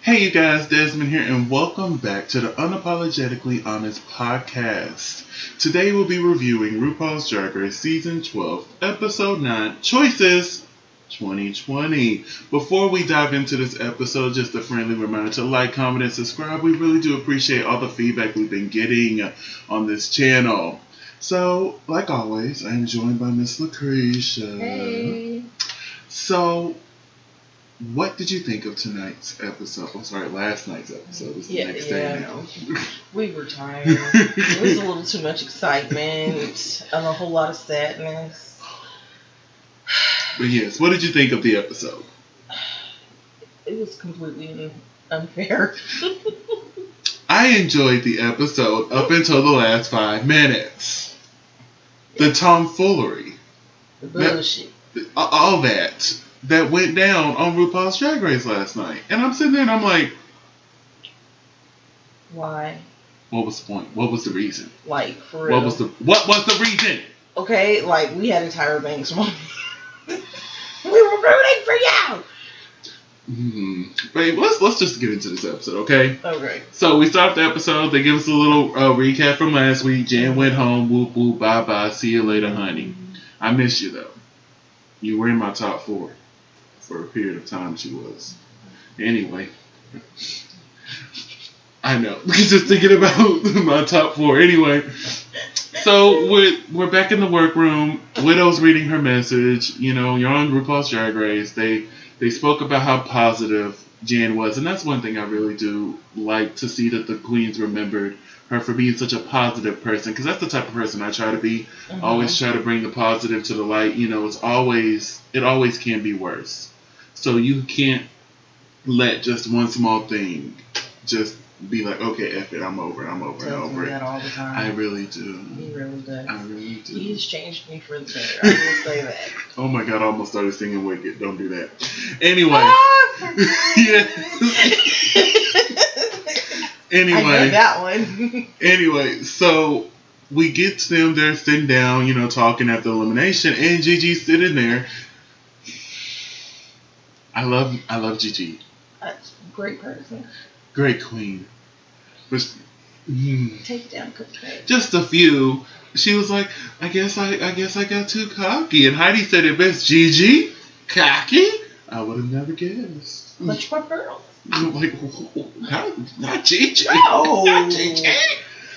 Hey you guys, Desmond here, and welcome back to the Unapologetically Honest podcast. Today we'll be reviewing RuPaul's Drag Race Season 12, Episode 9, Choices 2020. Before we dive into this episode, just a friendly reminder to like, comment, and subscribe. We really do appreciate all the feedback we've been getting on this channel. So, like always, I am joined by Miss LaCresha. Hey. So, what did you think of tonight's episode? I'm sorry, last night's episode. It's the next day now. We were tired. It was a little too much excitement and a whole lot of sadness. But yes, what did you think of the episode? It was completely unfair. I enjoyed the episode up until the last 5 minutes. The tomfoolery. The bullshit. All that went down on RuPaul's Drag Race last night. And I'm sitting there and I'm like, why? What was the point? What was the reason? Like, for real. What was the reason? Okay, like, we had a Tyra Banks moment. We were rooting for you! Babe, let's just get into this episode, okay? Okay. So we start the episode. They give us a little recap from last week. Jan went home. Whoop whoop. Bye bye. See you later, honey. I miss you though. You were in my top 4 for a period of time. She was. Anyway, I know. Just thinking about my top 4. Anyway, so we're back in the workroom. Widow's reading her message. You know, you're on RuPaul's Drag Race. They spoke about how positive Jan was, and that's one thing I really do like to see, that the queens remembered her for being such a positive person, because that's the type of person I try to be. Always try to bring the positive to the light. You know, it always can be worse. So you can't let just one small thing just be like, okay, F it, I'm over it. That all the time. I really do. He really does. I really do. He's changed me for the better. I will say that. Oh my God, I almost started singing Wicked. Don't do that. Anyway. Anyway. I know that one. Anyway, so we get to them. They're sitting down, you know, talking after elimination, and Gigi's sitting there. I love Gigi. Great person. Great queen. But, Take it down, Cookie. just a few. She was like, I guess I got too cocky. And Heidi said it best. Gigi? Cocky? I would have never guessed. Much more girl. I'm like, not Gigi. No. Not Gigi.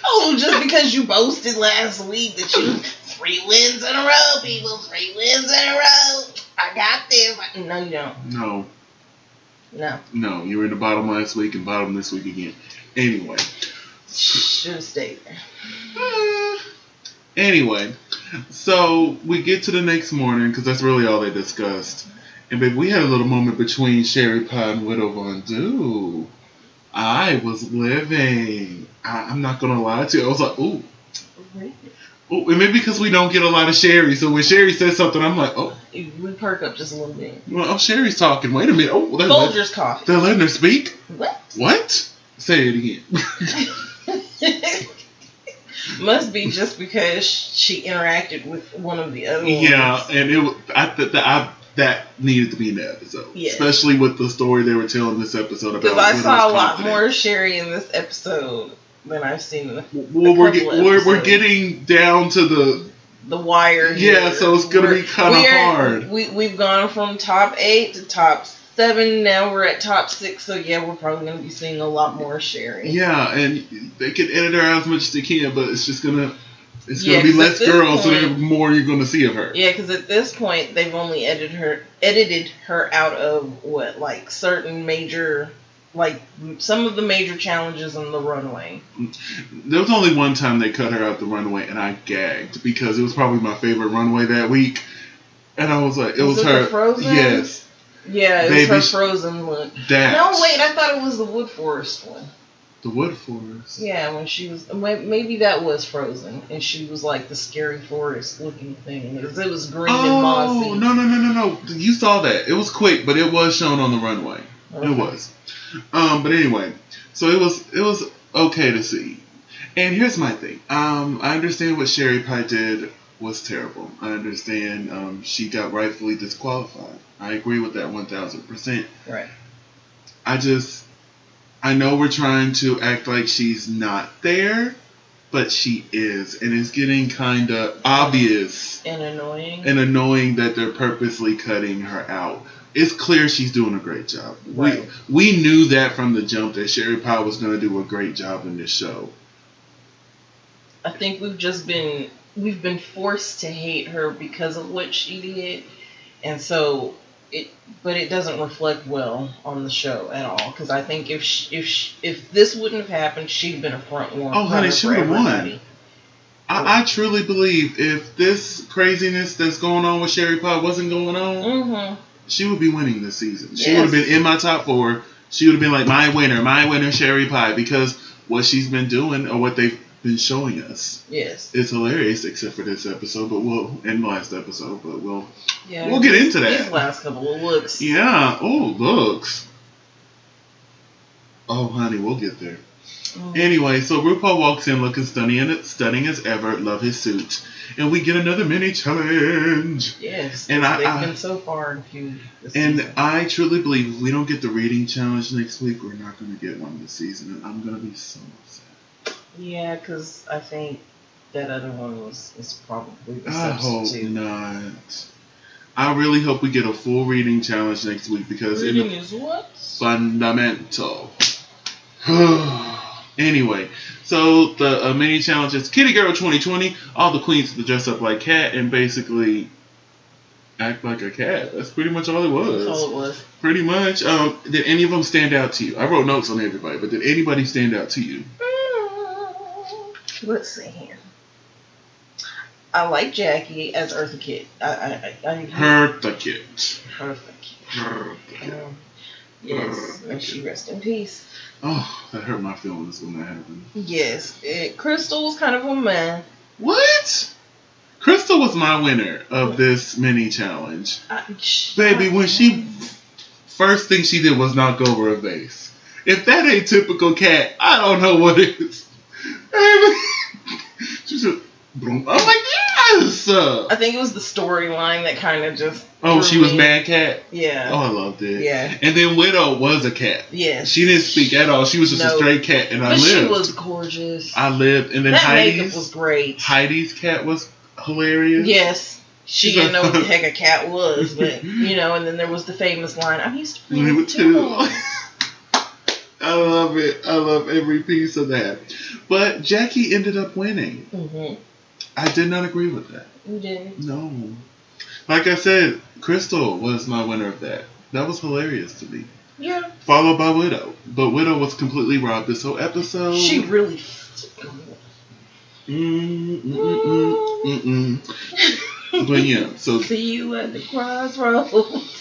Oh, just because you boasted last week that you 3 wins in a row, people. 3 wins in a row. I got this. No, you don't. No, you were in the bottom last week and bottom this week again. Anyway. Should have stayed there. Anyway, so we get to the next morning, because that's really all they discussed. And babe, we had a little moment between Sherry Pie and Widow Von Du. I was living. I'm not going to lie to you. I was like, ooh. Really? Oh, and maybe because we don't get a lot of Sherry. So when Sherry says something, I'm like, oh. We perk up just a little bit. Well, Sherry's talking. Wait a minute. Oh, Folger's coughing. They're letting her speak? What? Say it again. Must be just because she interacted with one of the other ones. Yeah, and that needed to be in the episode. Yes. Especially with the story they were telling this episode about. Because I saw a lot more Sherry in this episode than I've seen in we're getting down to the wire here. Yeah, so it's going to be kind of hard. We've gone from top 8 to top 7. Now we're at top 6. So yeah, we're probably going to be seeing a lot more Sherry. Yeah, and they can edit her out as much as they can, but it's just going to be less girls, so the more you're going to see of her. Yeah, because at this point, they've only edited her out of certain major, some of the major challenges on the runway. There was only one time they cut her out the runway, and I gagged, because it was probably my favorite runway that week. And I was like, it was her. Frozen? Yes. Yeah, it was her Frozen look. No, wait, I thought it was the Wood Forest one. The Wood Forest? Yeah, when she was... Maybe that was Frozen, and she was like the scary forest looking thing. It was green and mossy. Oh, no. You saw that. It was quick, but it was shown on the runway. Okay. It was. But anyway, so it was okay to see. And here's my thing. I understand what Sherry Pie did was terrible. I understand she got rightfully disqualified. I agree with that 1,000%. Right. I just I know we're trying to act like she's not there, but she is. And it's getting kind of obvious and annoying that they're purposely cutting her out. It's clear she's doing a great job. Right. We knew that from the jump that Sherry Pie was going to do a great job in this show. I think we've been forced to hate her because of what she did, and so but it doesn't reflect well on the show at all. Because I think if this wouldn't have happened, she'd been a front runner. Oh, honey, she would have won. I truly believe if this craziness that's going on with Sherry Pie wasn't going on, she would be winning this season. She would have been in my top 4. She would have been like my winner, Sherry Pie, because what she's been doing or what they've been showing us. Yes. It's hilarious, except for this episode, and last episode, but we'll get into that. These last couple of looks. Yeah. Oh, looks. Oh, honey, we'll get there. Anyway, so RuPaul walks in looking stunning as ever. Love his suit. And we get another mini challenge. Yes. And they've been so far infused this season. I truly believe if we don't get the reading challenge next week, we're not going to get one this season. And I'm going to be so upset. Yeah, because I think that other one is probably the I substitute. hope not. I really hope we get a full reading challenge next week because reading is what? Fundamental. Anyway, so the mini challenge is Kitty Girl 2020. All the queens to dress up like cat and basically act like a cat. That's pretty much all it was. That's all it was. Pretty much. Did any of them stand out to you? I wrote notes on everybody, but did anybody stand out to you? Let's see here. I like Jackie as Eartha Kitt. Eartha Kitt. Yes, and she rest in peace. Oh, that hurt my feelings when that happened. Yes, Crystal was kind of a man. What? Crystal was my winner of this mini challenge. Baby, when she first thing she did was knock over a vase. If that ain't typical cat, I don't know what is. She just, I'm like, yes. I think it was the storyline that kind of just. Oh, she was Mad Cat? Yeah. Oh, I loved it. Yeah. And then Widow was a cat. Yes. She didn't speak at all. She was just a straight cat, and I lived. She was gorgeous. I lived. And then that makeup was great. Heidi's cat was hilarious. Yes. She didn't know what the heck a cat was, but, and then there was the famous line, I'm used to playing with two. I love it. I love every piece of that. But Jackie ended up winning. Mm-hmm. I did not agree with that. You didn't? No. Like I said, Crystal was my winner of that. That was hilarious to me. Yeah. Followed by Widow. But Widow was completely robbed this whole episode. She really... But yeah, so... See you at the crossroads.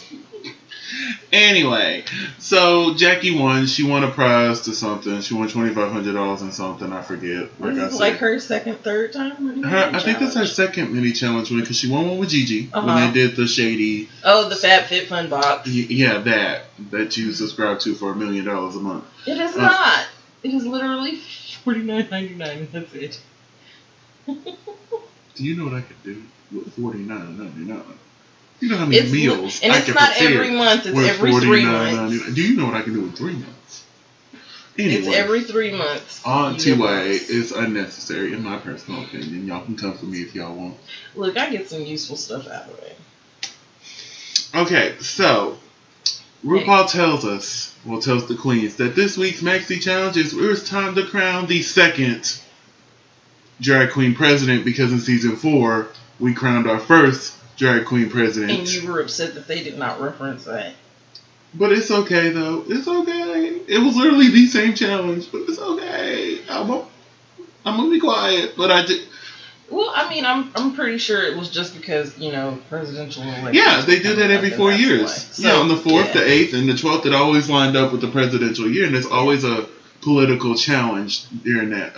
Anyway, so Jackie won. She won a prize to something. She won $2,500 and something. I forget. This is like her third time? I think that's her second mini challenge win because she won one with Gigi when they did the shady. Oh, the Fat Fit Fun box. Yeah, that you subscribe to for $1 million a month. It is not. It is literally $49.99. That's it. Do you know what I could do with $49.99? You know how many meals and I it's can not prepare every month, it's every 3 months. Do you know what I can do in 3 months? Anyway, it's every 3 months. Auntie-way is unnecessary, in my personal opinion. Y'all can come for me if y'all want. Look, I get some useful stuff out of it. Okay, so RuPaul tells the queens that this week's Maxi Challenge it's time to crown the second drag queen president because in season 4 we crowned our first drag queen president. And you were upset that they did not reference that. But it's okay though. It's okay. It was literally the same challenge, but it's okay. I'm gonna be quiet. But I did. Well, I mean, I'm pretty sure it was just because presidential elections. Yeah, they do that every 4 years. So, yeah, on the 4th, the 8th, and the 12th, it always lined up with the presidential year, and there's always a political challenge during that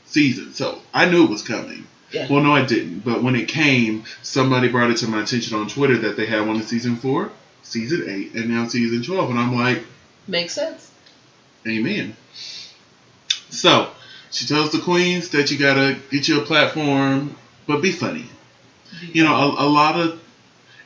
season. So I knew it was coming. Yeah. Well, no, I didn't. But when it came, somebody brought it to my attention on Twitter that they had one in season 4, season 8, and now season 12. And I'm like... Makes sense. Amen. So, she tells the queens that you gotta get you a platform, but be funny. A lot of...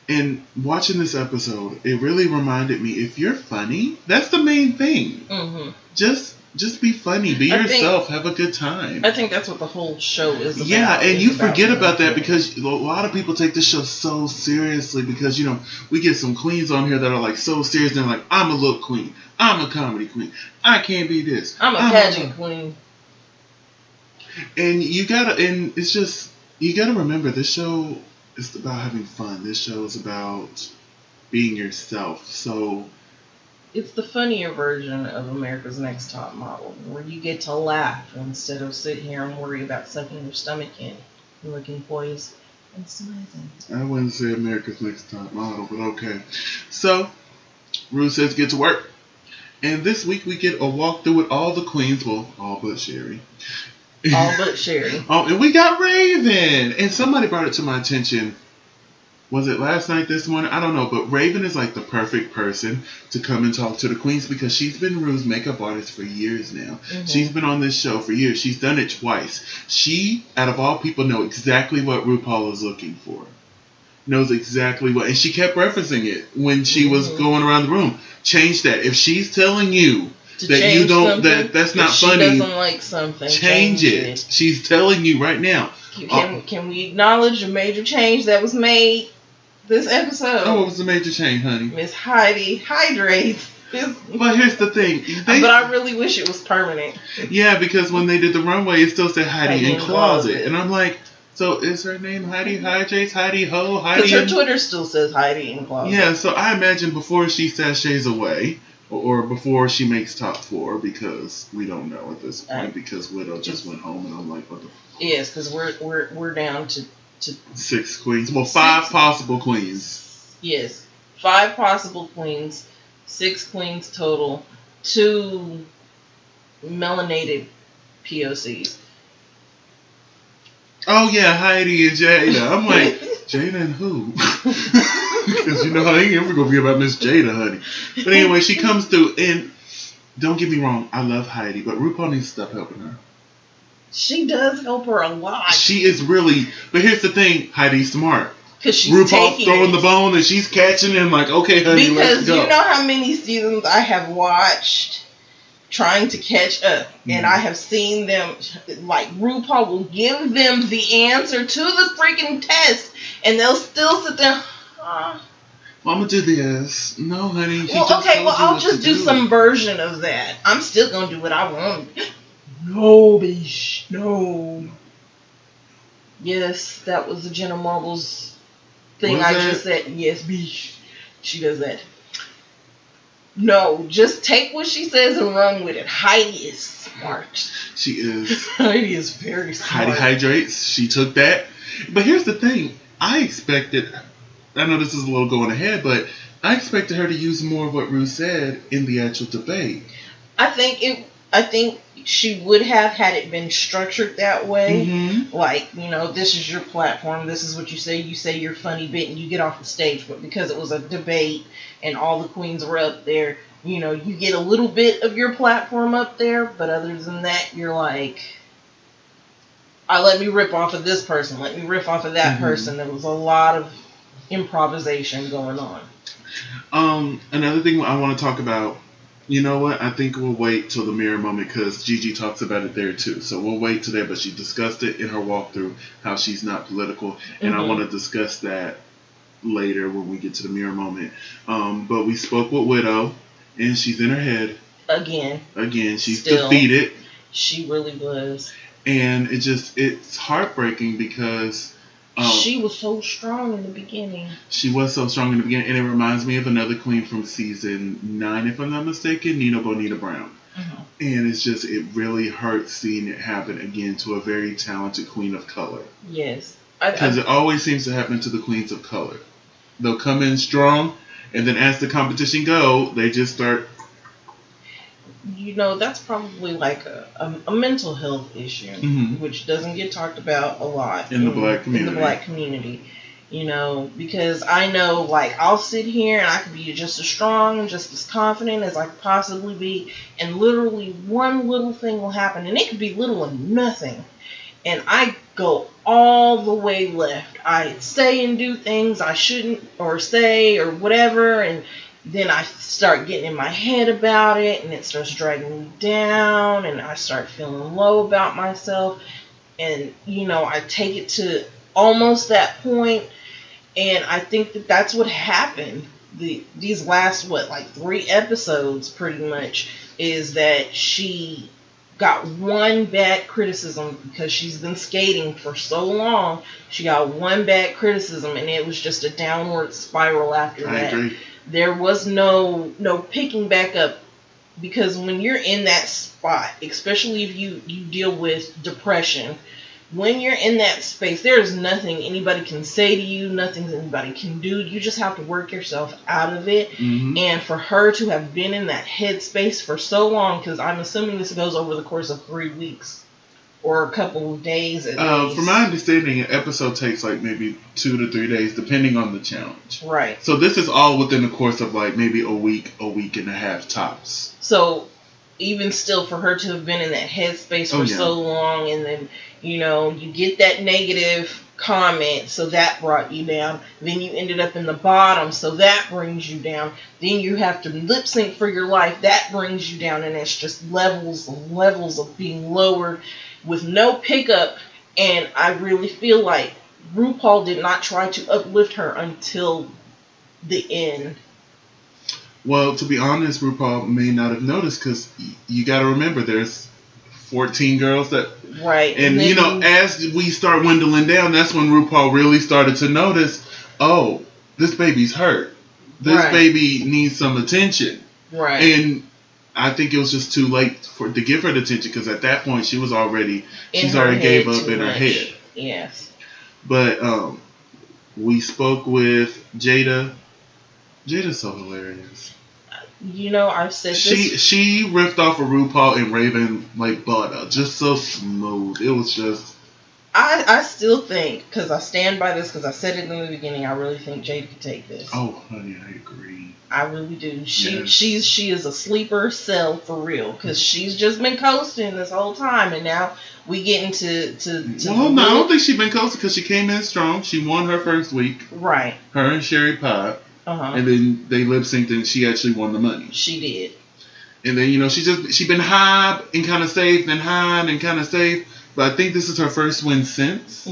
And watching this episode, it really reminded me, if you're funny, that's the main thing. Mm-hmm. Just be funny, be yourself, have a good time. I think that's what the whole show is about. Yeah, and you forget about that because a lot of people take this show so seriously because, you know, we get some queens on here that are like so serious and they're like, I'm a look queen, I'm a comedy queen, I can't be this. I'm a pageant queen. And you gotta remember, this show is about having fun. This show is about being yourself. So it's the funnier version of America's Next Top Model, where you get to laugh instead of sit here and worry about sucking your stomach in and looking poised and smiling. I wouldn't say America's Next Top Model, but okay. So, Ru says get to work. And this week we get a walkthrough with all the queens, well, all but Sherry. All but Sherry. Oh, and we got Raven. And somebody brought it to my attention. Was it last night, this morning? I don't know. But Raven is like the perfect person to come and talk to the queens because she's been Ru's makeup artist for years now. Mm-hmm. She's been on this show for years. She's done it twice. She, out of all people, knows exactly what RuPaul is looking for. Knows exactly what. And she kept referencing it when she was going around the room. Change that. If she's telling you that you don't, that's not funny. She doesn't like something. Change it. She's telling you right now. Can we acknowledge a major change that was made this episode? Oh, what was the major change, honey? Miss Heidi hydrates. But here's the thing. But I really wish it was permanent. Yeah, because when they did the runway, it still said Heidi in closet. And I'm like, so is her name Heidi Hydrates, Heidi Ho, Heidi? Because her Twitter still says Heidi in closet. Yeah, so I imagine before she sashays away, or before she makes top 4, because we don't know at this point, because Widow just went home, and I'm like, what the fuck? Yes, because we're down to 6 queens. Well, 5 possible queens. Yes, 5 possible queens, 6 queens total, 2 melanated POCs. Oh yeah, Heidi and Jada. I'm like, Jada and who? Because you know how they ain't ever gonna be about Miss Jada, honey. But anyway, she comes through, and don't get me wrong, I love Heidi, but RuPaul needs to stop helping her. She does help her a lot. She is really, but here's the thing, Heidi's smart. Because she's RuPaul's throwing the bone and she's catching it and like, okay, honey, let's go. Because you know how many seasons I have watched trying to catch up, and I have seen them, like, RuPaul will give them the answer to the freaking test, and they'll still sit there, well, I'm gonna do this. No, honey. Well, okay, well, I'll just do some version of that. I'm still gonna do what I want. No, bitch. No. Yes, that was the Jenna Marbles thing I just said. Yes, bitch. She does that. No, just take what she says and run with it. Heidi is smart. She is. Heidi is very smart. Heidi hydrates. She took that. But here's the thing. I expected, I know this is a little going ahead, but I expected her to use more of what Ru said in the actual debate. I think she would have had it been structured that way. Mm-hmm. Like, you know, this is your platform. This is what you say your funny bit and you get off the stage. But because it was a debate and all the queens were up there, you know, you get a little bit of your platform up there. But other than that, you're like, let me rip off of this person. Let me riff off of that person. There was a lot of improvisation going on. Another thing I want to talk about, you know what? I think we'll wait till the mirror moment because Gigi talks about it there too. So we'll wait till there, but she discussed it in her walkthrough, how she's not political. And I want to discuss that later when we get to the mirror moment. But we spoke with Widow, and she's in her head. Again, she's defeated. She really was. And it's heartbreaking because she was so strong in the beginning. She was so strong in the beginning, and it reminds me of another queen from season 9, if I'm not mistaken, Nina Bonita Brown. Mm-hmm. And it really hurts seeing it happen again to a very talented queen of color. Yes. Because it always seems to happen to the queens of color. They'll come in strong, and then as the competition go, they just start. You know, that's probably like a mental health issue, which doesn't get talked about a lot in the black community. You know, because I know, like, I'll sit here and I could be just as strong and just as confident as I could possibly be, and literally one little thing will happen, and it could be little or nothing, and I go all the way left. I say and do things I shouldn't or say or whatever, and then I start getting in my head about it, and it starts dragging me down, and I start feeling low about myself, and I take it to almost that point, and I think that that's what happened. These last 3 episodes, pretty much, is that she got one bad criticism because she's been skating for so long. She got one bad criticism, and it was just a downward spiral after that. I agree. There was no picking back up, because when you're in that spot, especially if you deal with depression, when you're in that space, there is nothing anybody can say to you, nothing anybody can do. You just have to work yourself out of it. Mm-hmm. And for her to have been in that headspace for so long, because I'm assuming this goes over the course of 3 weeks or a couple of days at least. From my understanding, an episode takes maybe 2 to 3 days, depending on the challenge. Right. So this is all within the course of maybe a week and a half tops. So even still, for her to have been in that headspace for so long, and then you get that negative comment, so that brought you down. Then you ended up in the bottom, so that brings you down. Then you have to lip sync for your life, that brings you down, and it's just levels of being lowered with no pickup. And I really feel like RuPaul did not try to uplift her until the end. Well, to be honest, RuPaul may not have noticed, because you got to remember there's 14 girls that... Right. And, as we start dwindling down, that's when RuPaul really started to notice, oh, this baby's hurt. This baby needs some attention. Right. And I think it was just too late to give her the attention, because at that point she's already gave up in her head. Yes. But we spoke with Jada. Jada's so hilarious. I've said this. She riffed off of RuPaul and Raven like butter, just so smooth. It was just. I still think, because I stand by this, because I said it in the beginning, I really think Jada could take this. Oh, honey, I agree. I really do. She is a sleeper cell for real, because she's just been coasting this whole time, and now we get into Well, no, I don't think she's been coasting, because she came in strong. She won her first week. Right. Her and Sherry Pie. Uh-huh. And then they lip synced, and she actually won the money. She did. And then she been high and kind of safe, then high and kind of safe. But I think this is her first win since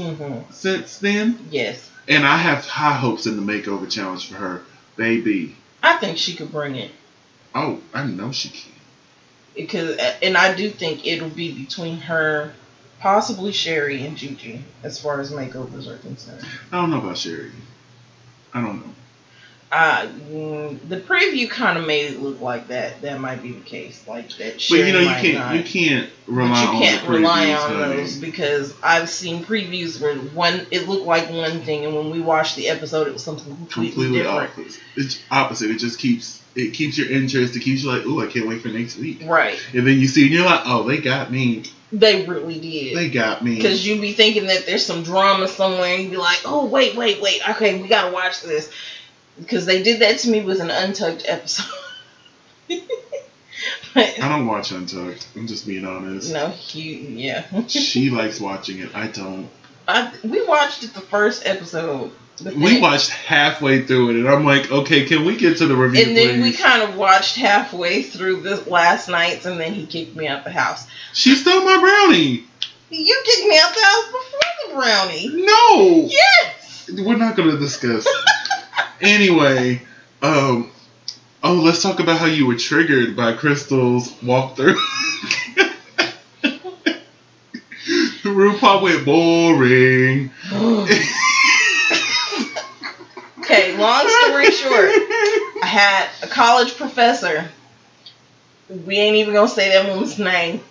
then. Yes. And I have high hopes in the makeover challenge for her, baby. I think she could bring it. Oh, I know she can. And I do think it'll be between her, possibly Sherry, and Gigi, as far as makeovers are concerned. I don't know about Sherry. I don't know. The preview kind of made it look like that might be the case, like that. But Sherry you can't rely on those, because I've seen previews where it looked like one thing, and when we watched the episode, it was something completely different. It's opposite. It just keeps your interest. It keeps you like, ooh, I can't wait for next week. Right. And then you see, and you're like, oh, they got me. They really did. They got me. Because you'd be thinking that there's some drama somewhere, and you'd be like, oh, wait. Okay, we gotta watch this. Because they did that to me with an Untucked episode. I don't watch Untucked. I'm just being honest. No, yeah. She likes watching it. I don't. We watched it the first episode. We watched halfway through it, and I'm like, okay, can we get to the review, And then please? we kind of watched halfway through this last night's, and then he kicked me out the house. She stole my brownie. You kicked me out the house before the brownie. No. Yes. We're not going to discuss. Anyway, let's talk about how you were triggered by Crystal's walkthrough. RuPaul went boring. Okay, long story short, I had a college professor. We ain't even gonna say that woman's name.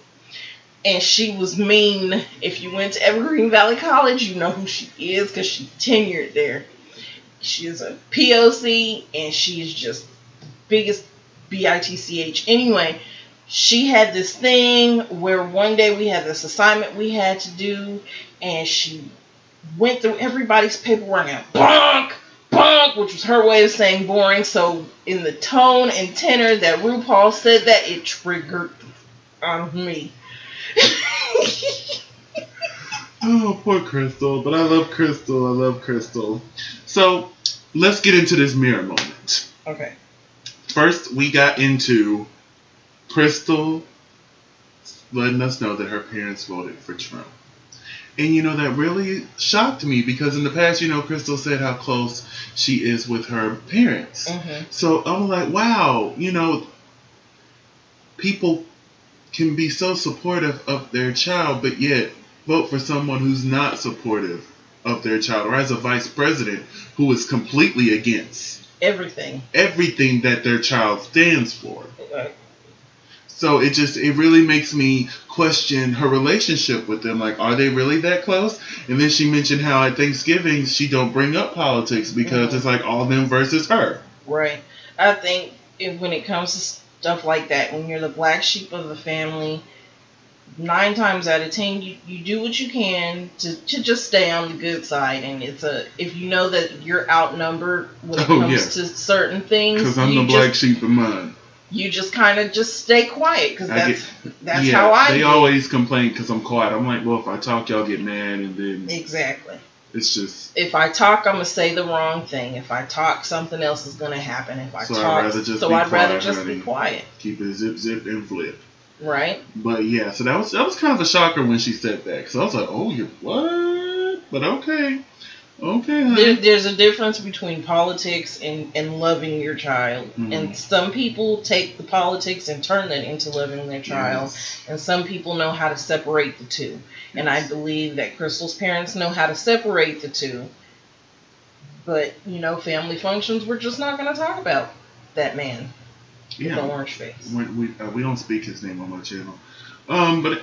And she was mean. If you went to Evergreen Valley College, you know who she is, because she's tenured there. She is a POC, and she's just the biggest bitch. Anyway, she had this thing where one day we had this assignment we had to do, and she went through everybody's paperwork and bonk, which was her way of saying boring. So in the tone and tenor that RuPaul said that, it triggered me. Oh, poor Crystal. But I love Crystal. I love Crystal. So, let's get into this mirror moment. Okay. First, we got into Crystal letting us know that her parents voted for Trump. And, that really shocked me because in the past, Crystal said how close she is with her parents. Mm-hmm. So I'm like, wow, people can be so supportive of their child, but yet vote for someone who's not supportive of their child, or as a vice president who is completely against everything that their child stands for. Right. So it really makes me question her relationship with them. Like, are they really that close? And then she mentioned how at Thanksgiving she don't bring up politics because it's like all them versus her. Right. I think when it comes to stuff like that, when you're the black sheep of the family, 9 times out of 10 you do what you can to just stay on the good side. And if you know that you're outnumbered when it comes to certain things, because I'm the black sheep of mine. You just kind of just stay quiet because that's how I They do. always complain because I'm quiet. I'm like, well, if I talk, y'all get mad, and then exactly. It's just if I talk, I'm gonna say the wrong thing. If I talk, something else is gonna happen. If I talk, I'd rather just be quiet. Keep it zip and flip. Right. But yeah, so that was kind of a shocker when she said that because I was like, oh, you what? But okay. Okay. There's a difference between politics and loving your child. Mm-hmm. And some people take the politics and turn that into loving their child. Yes. And some people know how to separate the two. Yes. And I believe that Crystal's parents know how to separate the two. But, family functions, we're just not going to talk about that man with the orange face. We don't speak his name on my channel. But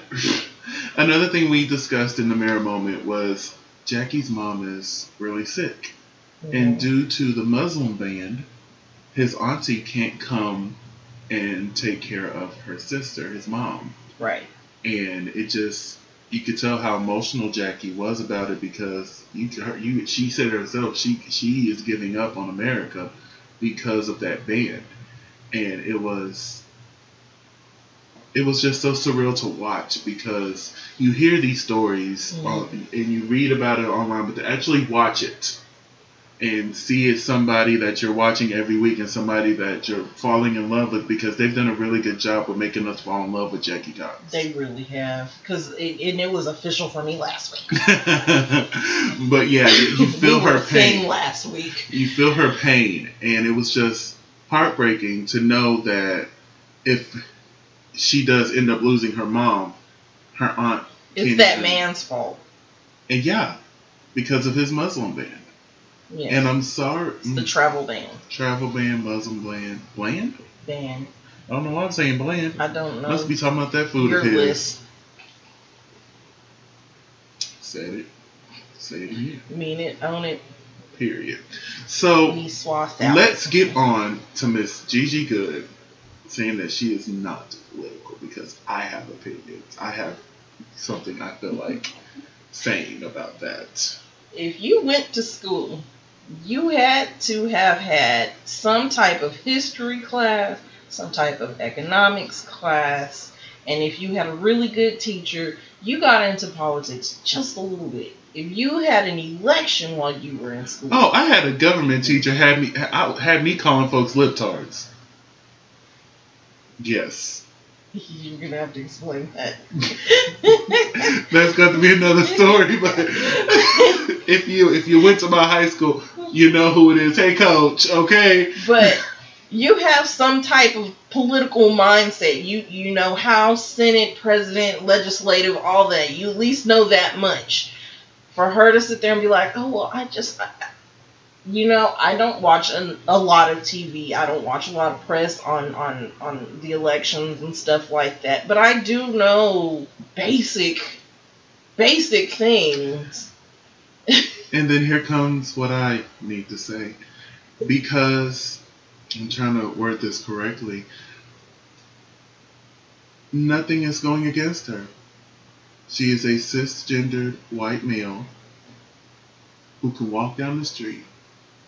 another thing we discussed in the mirror moment was Jackie's mom is really sick. Mm-hmm. And due to the Muslim ban, his auntie can't come and take care of her sister, his mom. Right. And you could tell how emotional Jackie was about it because she said herself she is giving up on America because of that ban. And it was just so surreal to watch because you hear these stories and you read about it online, but to actually watch it and see it somebody that you're watching every week and somebody that you're falling in love with because they've done a really good job of making us fall in love with Jackie Cox. They really have, because it was official for me last week. But yeah, you feel her pain. Last week. You feel her pain, and it was just heartbreaking to know that if she does end up losing her mom, her aunt. It's that man's fault. And yeah, because of his Muslim ban. Yeah. And I'm sorry. It's the travel ban. Travel ban, Muslim ban. Bland? Ban. I don't know why I'm saying bland. I don't know. Must be talking about that food of his. List. Said it. Say it again. Mean it. Own it. Period. So, let's get on to Miss Gigi Good saying that she is not political because I have opinions. I have something I feel like saying about that. If you went to school, you had to have had some type of history class, some type of economics class, and if you had a really good teacher, you got into politics just a little bit. If you had an election while you were in school. Oh, I had a government teacher had me calling folks libtards. Yes. You're gonna have to explain that. That's got to be another story. But if you went to my high school, you know who it is. Hey, coach. Okay. But you have some type of political mindset. You know House, Senate, President, Legislative, all that. You at least know that much. For her to sit there and be like, oh, well, I don't watch a lot of TV. I don't watch a lot of press on the elections and stuff like that. But I do know basic things. And then here comes what I need to say. Because, I'm trying to word this correctly, nothing is going against her. She is a cisgendered white male who can walk down the street.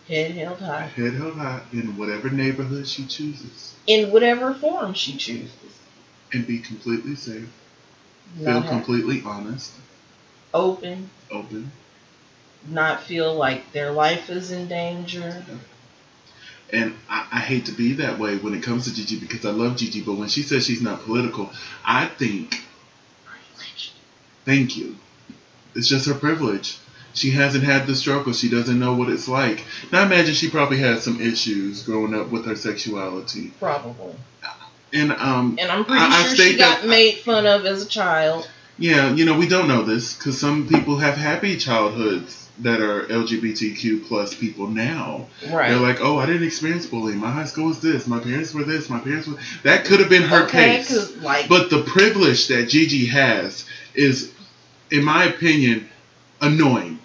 Head held high. Head held high in whatever neighborhood she chooses. In whatever form she chooses. And be completely safe. Feel completely honest. open, not feel like their life is in danger. And I hate to be that way when it comes to Gigi because I love Gigi, but when she says she's not political, I think, thank you. It's just her privilege. She hasn't had the struggle. She doesn't know what it's like. Now, I imagine she probably had some issues growing up with her sexuality. Probably. And I'm pretty sure she got made fun of as a child. Yeah, you know, we don't know this because some people have happy childhoods that are LGBTQ plus people now. Right. They're like, oh, I didn't experience bullying. My high school was this. My parents were this. My parents were... That could have been her case. But the privilege that Gigi has is, in my opinion, annoying.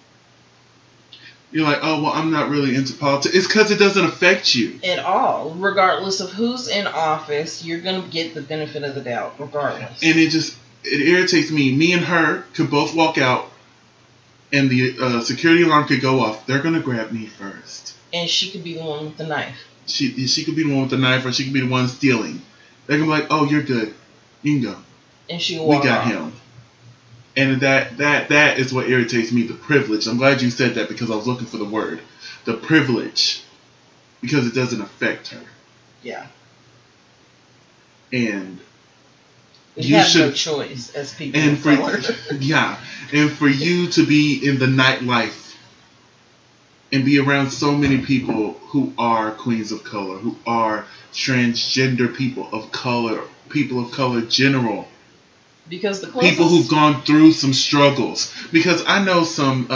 You're like, oh, well, I'm not really into politics. It's because it doesn't affect you. At all. Regardless of who's in office, you're going to get the benefit of the doubt, regardless. And it irritates me. Me and her could both walk out and the security alarm could go off. They're going to grab me first. And she could be the one with the knife. She could be the one with the knife, or she could be the one stealing. They're going to be like, oh, you're good. You can go. And she'll walk We got off. him. And that is what irritates me, the privilege. I'm glad you said that because I was looking for the word. The privilege. Because it doesn't affect her. Yeah. And you have no choice as people of color. Yeah. And for you to be in the nightlife and be around so many people who are queens of color, who are transgender people of color general. Because the people who've gone through some struggles. Because I know some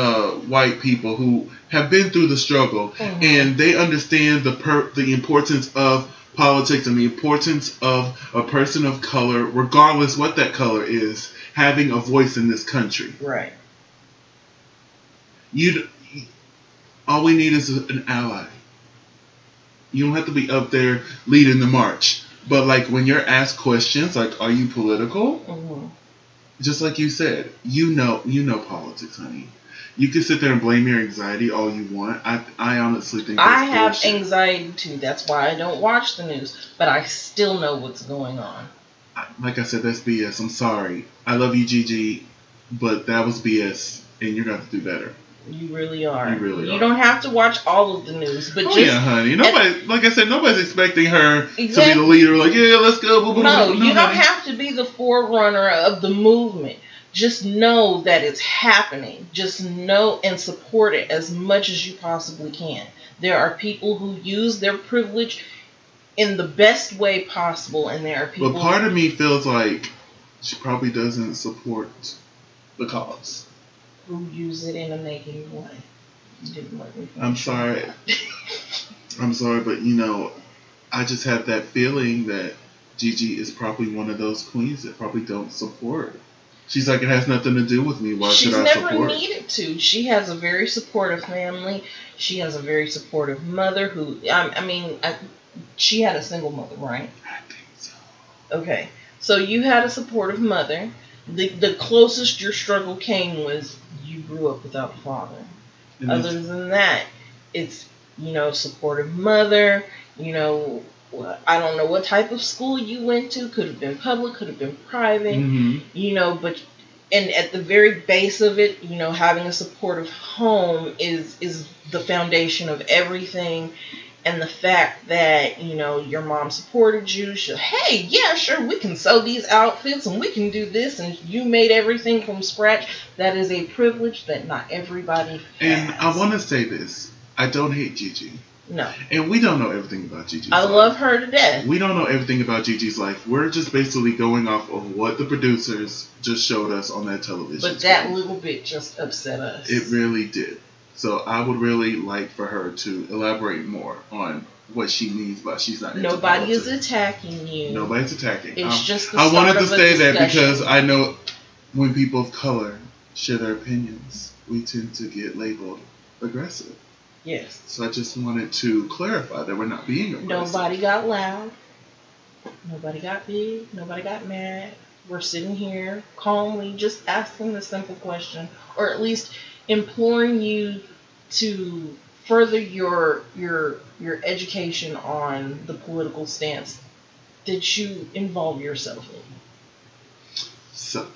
white people who have been through the struggle, and they understand the importance of politics and the importance of a person of color, regardless what that color is, having a voice in this country. Right. All we need is an ally. You don't have to be up there leading the march. But like when you're asked questions like, are you political? Mm-hmm. Just like you said, you know politics, honey. You can sit there and blame your anxiety all you want. I honestly think that's I have bullshit. Anxiety too. That's why I don't watch the news. But I still know what's going on. Like I said, that's BS. I'm sorry. I love you, Gigi, but that was BS, and you're going to have to do better. You really are. You really are. You don't have to watch all of the news, but yeah, honey. Like I said, nobody's expecting her to be the leader. Like, yeah, let's go. No, you don't have to be the forerunner of the movement. Just know that it's happening. Just know and support it as much as you possibly can. There are people who use their privilege in the best way possible, and there are people. But part of me feels like she probably doesn't support the cause. Who use it in a negative way. You didn't let me finish. I'm sorry. I'm sorry, but I just have that feeling that Gigi is probably one of those queens that probably don't support. She's like, it has nothing to do with me. Why should I support? She's never needed to. She has a very supportive family. She has a very supportive mother who, she had a single mother, right? I think so. Okay. So you had a supportive mother. The closest your struggle came was you grew up without a father. And other than that, it's, supportive mother, I don't know what type of school you went to. Could have been public, could have been private, but and at the very base of it, having a supportive home is the foundation of everything. And the fact that, your mom supported you, hey, yeah, sure, we can sew these outfits and we can do this, and you made everything from scratch. That is a privilege that not everybody has. And I want to say this. I don't hate Gigi. No. And we don't know everything about Gigi's life. I love her to death. We don't know everything about Gigi's life. We're just basically going off of what the producers just showed us on that television screen. But that little bit just upset us. It really did. So I would really like for her to elaborate more on what she means by she's not into Nobody politics. is attacking you. Nobody's attacking. It's just the I start wanted to of a say discussion. that because I know when people of color share their opinions, we tend to get labeled aggressive. Yes. So I just wanted to clarify that we're not being aggressive. Nobody got loud. Nobody got big. Nobody got mad. We're sitting here calmly just asking the simple question, or at least imploring you to further your education on the political stance that you involve yourself in. So,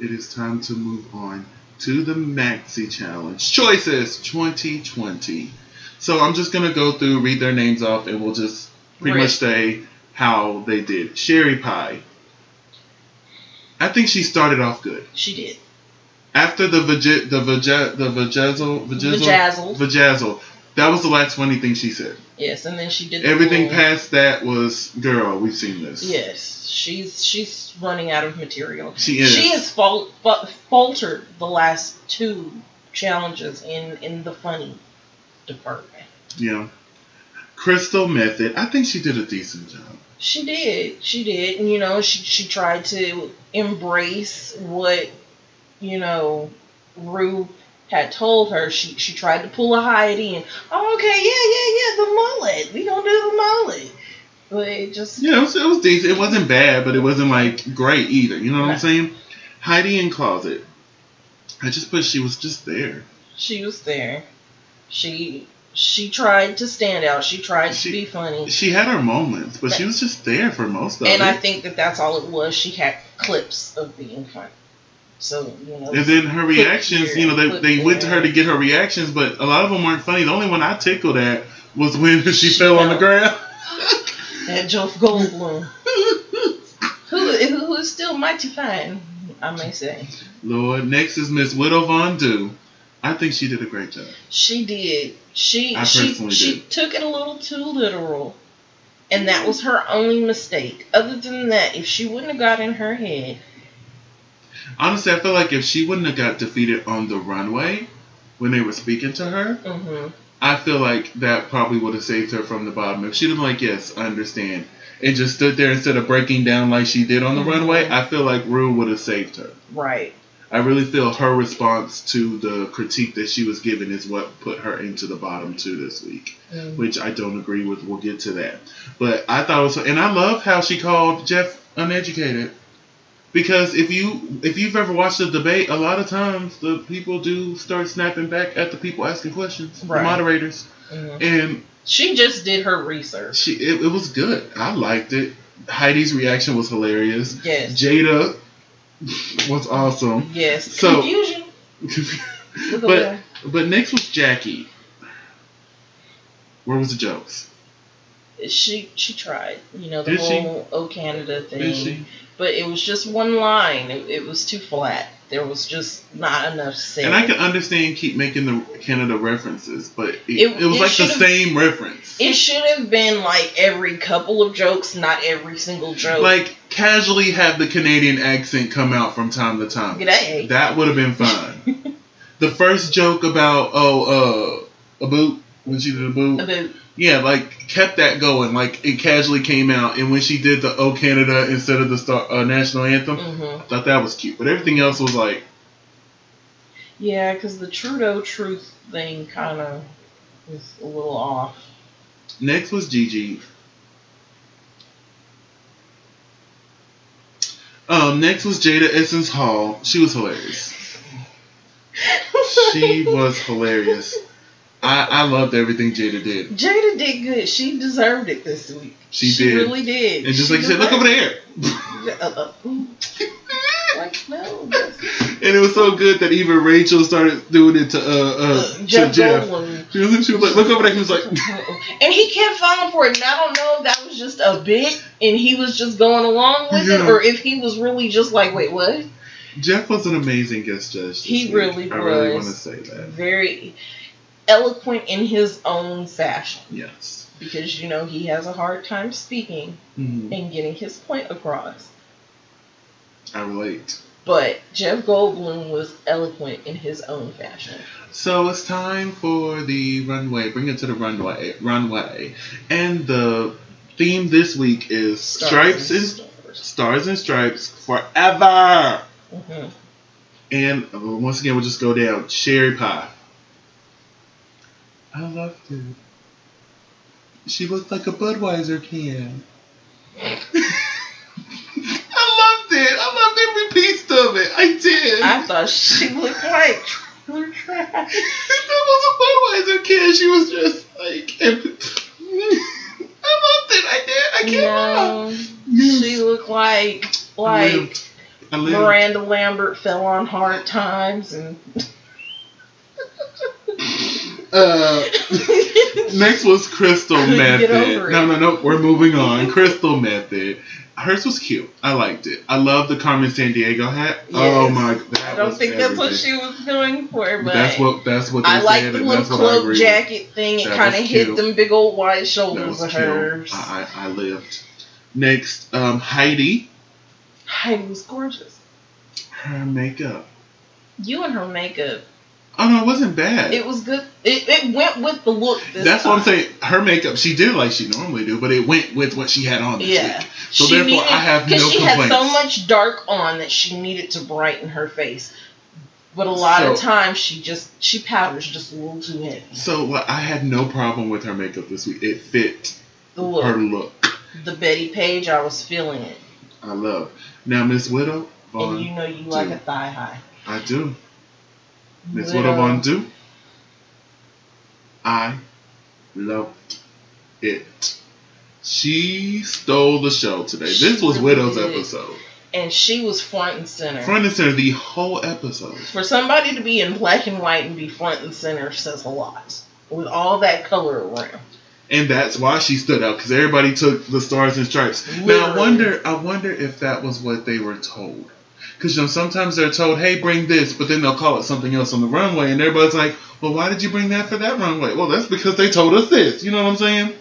it is time to move on to the Maxi Challenge. Choices 2020. So I'm just going to go through, read their names off, and we'll just pretty much say how they did. Sherry Pie. I think she started off good. She did. After the vajazzle, that was the last funny thing she said. Yes, and then she did everything past that was, girl, we've seen this. Yes, she's running out of material. She is. She has faltered the last 2 challenges in the funny department. Yeah. Crystal Method, I think she did a decent job. She did. And, you know, she tried to embrace what, you know, Ru had told her. She tried to pull a Heidi and, oh, okay, yeah, the mullet. We gonna do the mullet. But it just... Yeah, it was decent. It wasn't bad, but it wasn't, like, great either. You know what I'm saying? Heidi in Closet. I just put she was just there. She was there. She tried to stand out. She tried to be funny. She had her moments, but she was just there for most of it. And I think that's all it was. She had clips of being funny. So, you know. And then her reactions, you know, they went to her to get her reactions, but a lot of them weren't funny. The only one I tickled at was when she fell on the ground. And Jeff Goldblum. who is still mighty fine, I may say. Lord, next is Miss Widow Von Du. I think she did a great job. She did. She did. Took it a little too literal. And that was her only mistake. Other than that, if she wouldn't have got in her head. Honestly, I feel like if she wouldn't have got defeated on the runway when they were speaking to her, I feel like that probably would have saved her from the bottom. If she'd have been like, yes, I understand, and just stood there instead of breaking down like she did on the runway, I feel like Ru would have saved her. Right. I really feel her response to the critique that she was given is what put her into the bottom 2 this week, which I don't agree with. We'll get to that. But I thought it was, and I love how she called Jeff uneducated. Because if you've ever watched the debate, a lot of times the people do start snapping back at the people asking questions, the moderators. And she just did her research. It was good. I liked it. Heidi's reaction was hilarious. Yes. Jada was awesome. Yes. So, confusion. but next was Jackie. Where was the jokes? She tried, you know, the whole "Oh Canada" thing, but it was just one line. It was too flat. There was just not enough said. And I can understand keep making the Canada references, but it was like the same reference. It should have been like every couple of jokes, not every single joke. Like casually have the Canadian accent come out from time to time. G'day. That would have been fine. The first joke about a boot when she did a boot. Yeah, like kept that going. Like it casually came out, and when she did the "Oh Canada" instead of the national anthem, I thought that was cute. But everything else was like, yeah, because the Trudeau truth thing kind of was a little off. Next was Gigi. Next was Jada Essence Hall. She was hilarious. She was hilarious. I loved everything Jada did. Jada did good. She deserved it this week. She did. Really did. And just like you said, look over there. Like, no. And it was so good that even Rachel started doing it to Jeff. She was like, look over there. He was like... And he kept falling for it. And I don't know if that was just a bit and he was just going along with it, or if he was really just like, wait, what? Jeff was an amazing guest judge. He really was. I really want to say that. Very eloquent in his own fashion. Yes. Because, you know, he has a hard time speaking and getting his point across. I relate. But Jeff Goldblum was eloquent in his own fashion. So it's time for the runway. Bring it to the runway. And the theme this week is Stars and Stripes forever. And once again, we'll just go down. Sherry Pie. I loved it. She looked like a Budweiser can. I loved every piece of it. I did. I thought she looked like trailer trash. That was a Budweiser can. She was just like... I loved it. I did. I can't lie. She looked like Miranda Lambert fell on hard times and. Next was Crystal Method. No, we're moving on. Crystal Method. Hers was cute. I liked it. I love the Carmen Sandiego hat. Yes. Oh my! I don't think that's what she was going for, but that's what they I like said, the little cloak jacket thing. It kind of hit them big old wide shoulders of hers. I lived. Next, Heidi. Heidi was gorgeous. Her makeup. You and her makeup. Oh no, it wasn't bad. It was good. It went with the look. That's what I'm saying. Her makeup, she did like she normally do, but it went with what she had on this week. So therefore, I have no complaints. Because she had so much dark on that she needed to brighten her face. But a lot of times she powders just a little too heavy. So I had no problem with her makeup this week. It fit the look. Her look. The Betty Page, I was feeling it. I love. Now Miss Widow. And you know you like a thigh high. I do. Miss Widow Von Du. I loved it. She stole the show today. This was really Widow's episode. And she was front and center. Front and center the whole episode. For somebody to be in black and white and be front and center says a lot. With all that color around. And that's why she stood out, because everybody took the Stars and Stripes. Literally. Now I wonder if that was what they were told. Because sometimes they're told, hey, bring this, but then they'll call it something else on the runway, and everybody's like, well, why did you bring that for that runway? Well, that's because they told us this. You know what I'm saying?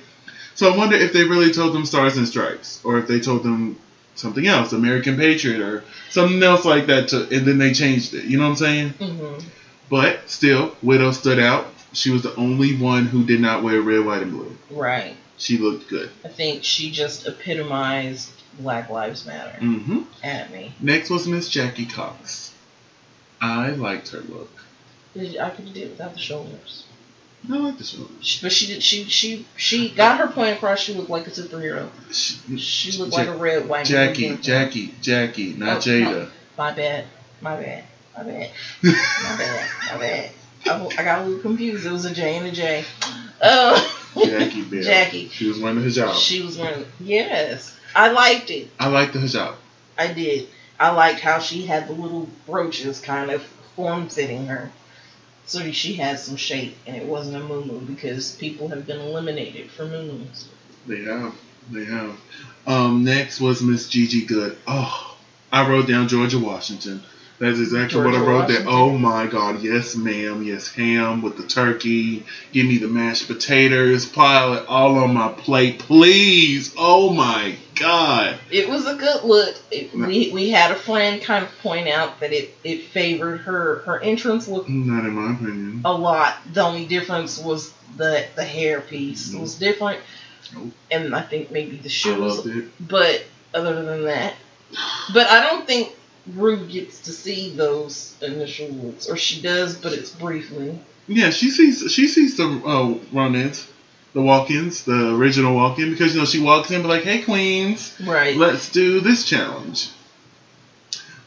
So I wonder if they really told them Stars and Stripes, or if they told them something else, American Patriot, or something else like that, and then they changed it. You know what I'm saying? Mm-hmm. But still, Widow stood out. She was the only one who did not wear red, white, and blue. Right. She looked good. I think she just epitomized Black Lives Matter at me. Next was Miss Jackie Cox. I liked her look. I could have did without the shoulders. I like the shoulders. But she did. She got her point across. She looked like a superhero. She looked like a red, white. Jackie, not Jada. No. My bad. I got a little confused. It was a J and a J. Jackie, Bill. Jackie. She was wearing the hijab. She was wearing. Yes. I liked it. I liked the hijab. I did. I liked how she had the little brooches kind of form-fitting her. So she had some shape, and it wasn't a muumuu, because people have been eliminated for muumuus. They have. Next was Miss Gigi Good. Oh, I wrote down Georgia Washington. That's exactly what I wrote there. Oh my God, yes ma'am, yes ham with the turkey. Give me the mashed potatoes. Pile it all on my plate, please. Oh my God. It was a good look. We had a friend kind of point out that it favored her entrance look. Not in my opinion. A lot. The only difference was the hair piece was different. Nope. And I think maybe the shoes. I loved it. But other than that. But I don't think Rue gets to see those initial looks, or she does, but it's briefly. Yeah, she sees the run-ins, the walk-ins, the original walk-in, because she walks in and be like, "Hey, queens, right? Let's do this challenge."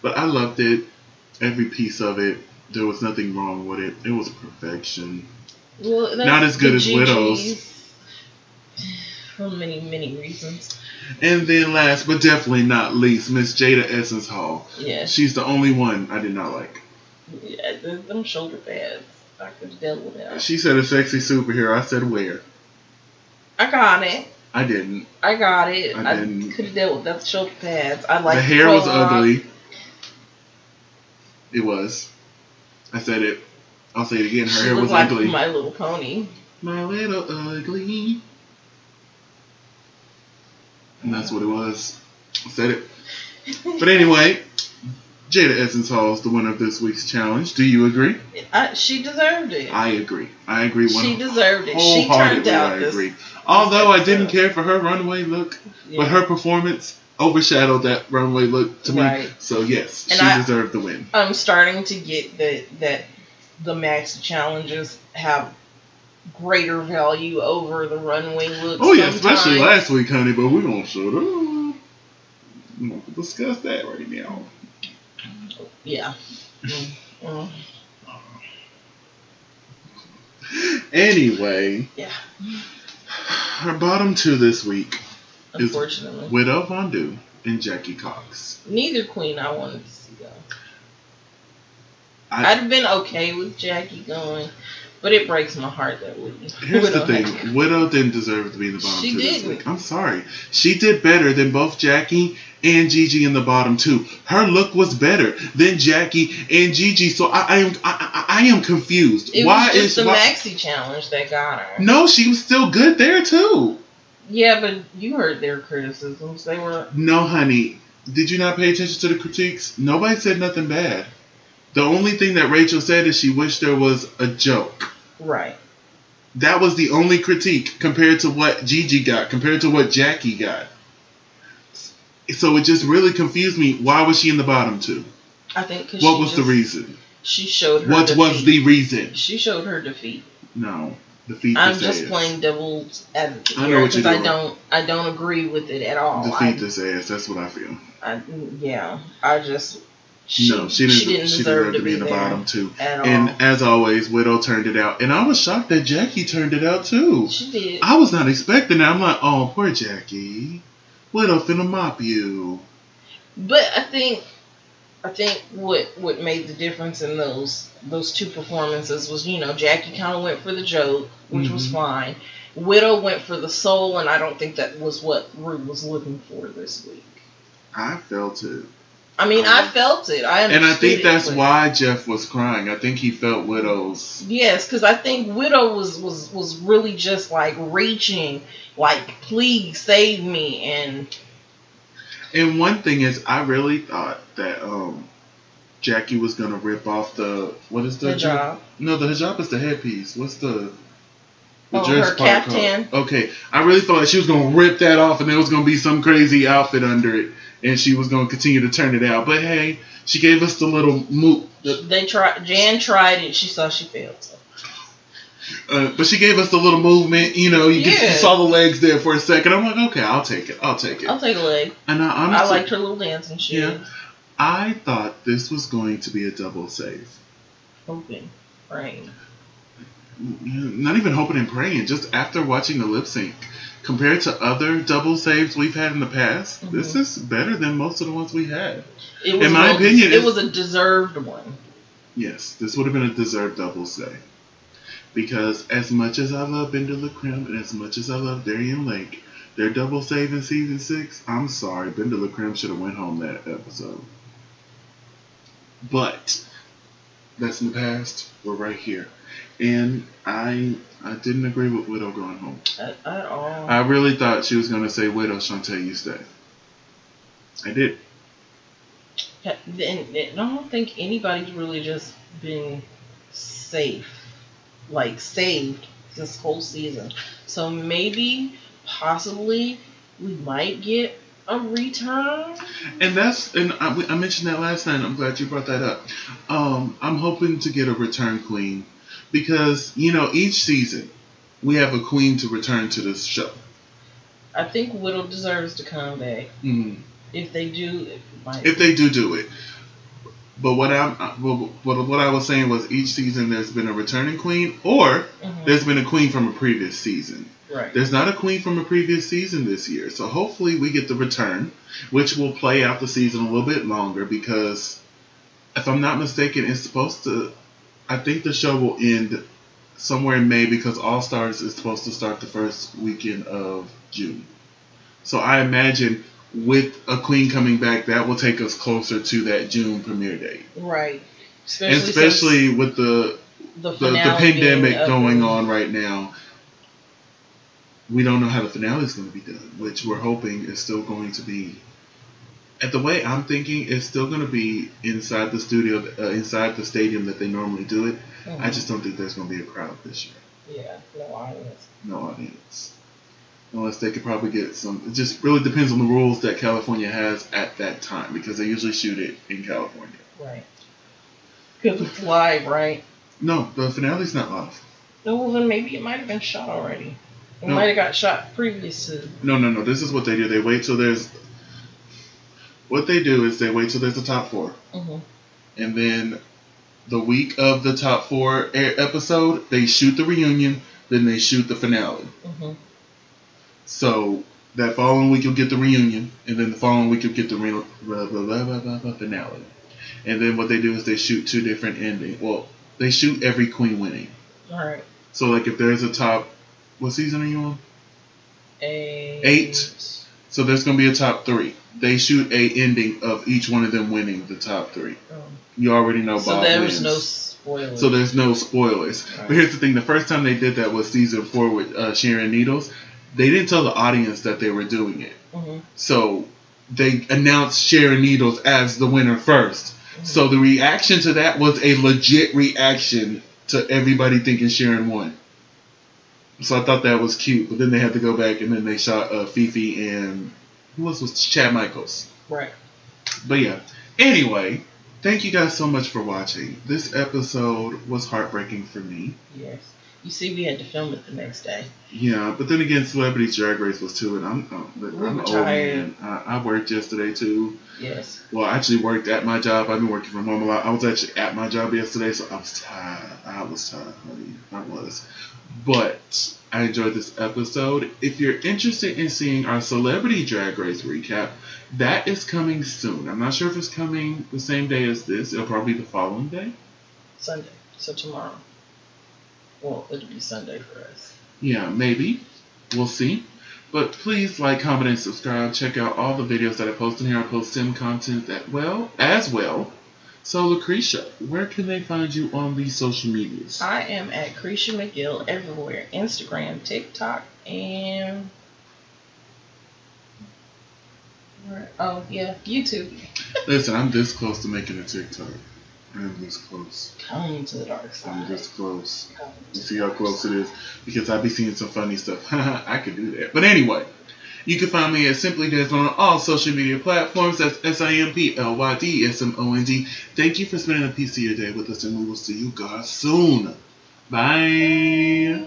But I loved it, every piece of it. There was nothing wrong with it. It was perfection. Well, not as good as Widow's. For many, many reasons. And then last, but definitely not least, Miss Jada Essence Hall. Yeah. She's the only one I did not like. Yeah, them shoulder pads. I could have dealt with that. She said a sexy superhero. I said where? I got it. I didn't. I got it. I didn't. Could have dealt with that shoulder pads. I like the hair was ugly. It was. I said it. I'll say it again. Her hair was like ugly. My Little Pony. My Little Ugly. And that's what it was. I said it. But anyway, Jada Essence Hall is the winner of this week's challenge. Do you agree? She deserved it. I agree. She deserved it. She turned out I agree. Although I didn't care for her runway look, but her performance overshadowed that runway look to me. So yes, and she deserved the win. I'm starting to get that the Max challenges have greater value over the runway looks. Oh yeah, especially last week, honey. But we're gonna shut up. We won't discuss that right now. Yeah. Anyway. Yeah. Our bottom two this week Unfortunately. is Widow Von Du and Jackie Cox. Neither queen I wanted to see go. I'd have been okay with Jackie going, but it breaks my heart that Here's the thing. Widow didn't deserve to be in the bottom two this week. I'm sorry. She did better than both Jackie and Gigi in the bottom two. Her look was better than Jackie and Gigi, so I am confused. It was just the maxi challenge that got her. No, she was still good there too. Yeah, but you heard their criticisms. They were... No, honey. Did you not pay attention to the critiques? Nobody said nothing bad. The only thing that Rachel said is she wished there was a joke. Right. That was the only critique compared to what Gigi got, compared to what Jackie got. So it just really confused me. Why was she in the bottom two? I think because what was the reason? She showed her What defeat. was the reason? She showed her defeat. No. Defeat I'm just playing devil's advocate I know what you're doing. I don't agree with it at all. Defeat this ass. That's what I feel. She didn't deserve to be in the bottom two. And as always, Widow turned it out. And I was shocked that Jackie turned it out too. She did. I was not expecting that. I'm like, oh, poor Jackie. Widow finna mop you. But I think what made the difference in those two performances was, Jackie kind of went for the joke, which was fine. Widow went for the soul, and I don't think that was what Ru was looking for this week. I felt it. I felt it. And I think that's why Jeff was crying. I think he felt Widow's. Yes, because I think Widow was really just like reaching, like, please save me. And one thing is, I really thought that Jackie was gonna rip off what is the hijab? No, the hijab is the headpiece. What's the dress her part caftan? called? Okay, I really thought that she was gonna rip that off, and there was gonna be some crazy outfit under it. And she was going to continue to turn it out. But hey, she gave us the little move. Jan tried it. She saw she failed. So. But she gave us the little movement. You saw the legs there for a second. I'm like, okay, I'll take it. I'll take a leg. And I liked her little dancing shoes. Yeah, I thought this was going to be a double save. Hoping. Praying. Not even hoping and praying. Just after watching the lip sync. Compared to other double saves we've had in the past, this is better than most of the ones we had. In my opinion, it was a deserved one. Yes, this would have been a deserved double save. Because as much as I love Bender LaCreme and as much as I love Darian Lake, their double save in season 6, I'm sorry, Bender LaCreme should have went home that episode. But that's in the past. We're right here. And I didn't agree with Widow going home. At all. I really thought she was going to say, Widow, Shantae, you stay. I did. I don't think anybody's really just been saved this whole season. So maybe, possibly, we might get a return. And I mentioned that last night. I'm glad you brought that up. I'm hoping to get a return queen. Because, each season, we have a queen to return to this show. I think Widow deserves to come back. Mm. If they do, if they do it. But what I was saying was each season there's been a returning queen or there's been a queen from a previous season. Right. There's not a queen from a previous season this year. So hopefully we get the return, which will play out the season a little bit longer because, if I'm not mistaken, it's supposed to... I think the show will end somewhere in May because All Stars is supposed to start the first weekend of June. So I imagine with a queen coming back, that will take us closer to that June premiere date. Right. Especially with the pandemic going on right now. We don't know how the finale is going to be done, which we're hoping is still going to be... At the way I'm thinking, it's still going to be inside the studio, inside the stadium that they normally do it. I just don't think there's going to be a crowd this year. Yeah, no audience. Unless they could probably get some... It just really depends on the rules that California has at that time, because they usually shoot it in California. Right. Because it's live, right? No, the finale's not live. No, well then maybe it might have been shot already. It might have got shot previous to... No. This is what they do. They wait till there's... What they do is they wait till there's a top 4. And then the week of the top 4 episode, they shoot the reunion, then they shoot the finale. So That following week you'll get the reunion, and then the following week you'll get the finale. And then what they do is they shoot 2 different endings. Well, they shoot every queen winning. Alright. So like if there's a top, what season are you on? 8. So there's going to be a top 3. They shoot a ending of each one of them winning the top 3. You already know Bob wins. No spoilers. So there's no spoilers. Right. But here's the thing. The first time they did that was season 4 with Sharon Needles. They didn't tell the audience that they were doing it. Mm-hmm. So they announced Sharon Needles as the winner first. Mm-hmm. So the reaction to that was a legit reaction to everybody thinking Sharon won. So I thought that was cute. But then they had to go back and then they shot Fifi and who else was Chad Michaels. Right. But yeah. Anyway, thank you guys so much for watching. This episode was heartbreaking for me. Yes. You see, we had to film it the next day. Yeah, but then again, Celebrity Drag Race was too, and I'm old man. I worked yesterday too. Yes. Well, I actually worked at my job. I've been working from home a lot. I was actually at my job yesterday, so I was tired. Honey. I was. But I enjoyed this episode. If you're interested in seeing our Celebrity Drag Race recap, that is coming soon. I'm not sure if it's coming the same day as this. It'll probably be the following day. Sunday. So tomorrow. Well, it'll be Sunday for us. Yeah, maybe. We'll see. But please like, comment, and subscribe. Check out all the videos that I post in here. I post sim content as well. So, LaCresha, where can they find you on these social medias? I am at Cresha McGill everywhere. Instagram, TikTok, and... YouTube. Listen, I'm this close to making a TikTok. I'm this close. Come to the dark side. I'm this close. You see how close it is? Because I be seeing some funny stuff. I could do that. But anyway, you can find me at Simply Desmond on all social media platforms. That's SIMPLYDSMOND. Thank you for spending a piece of your day with us, and we will see you guys soon. Bye.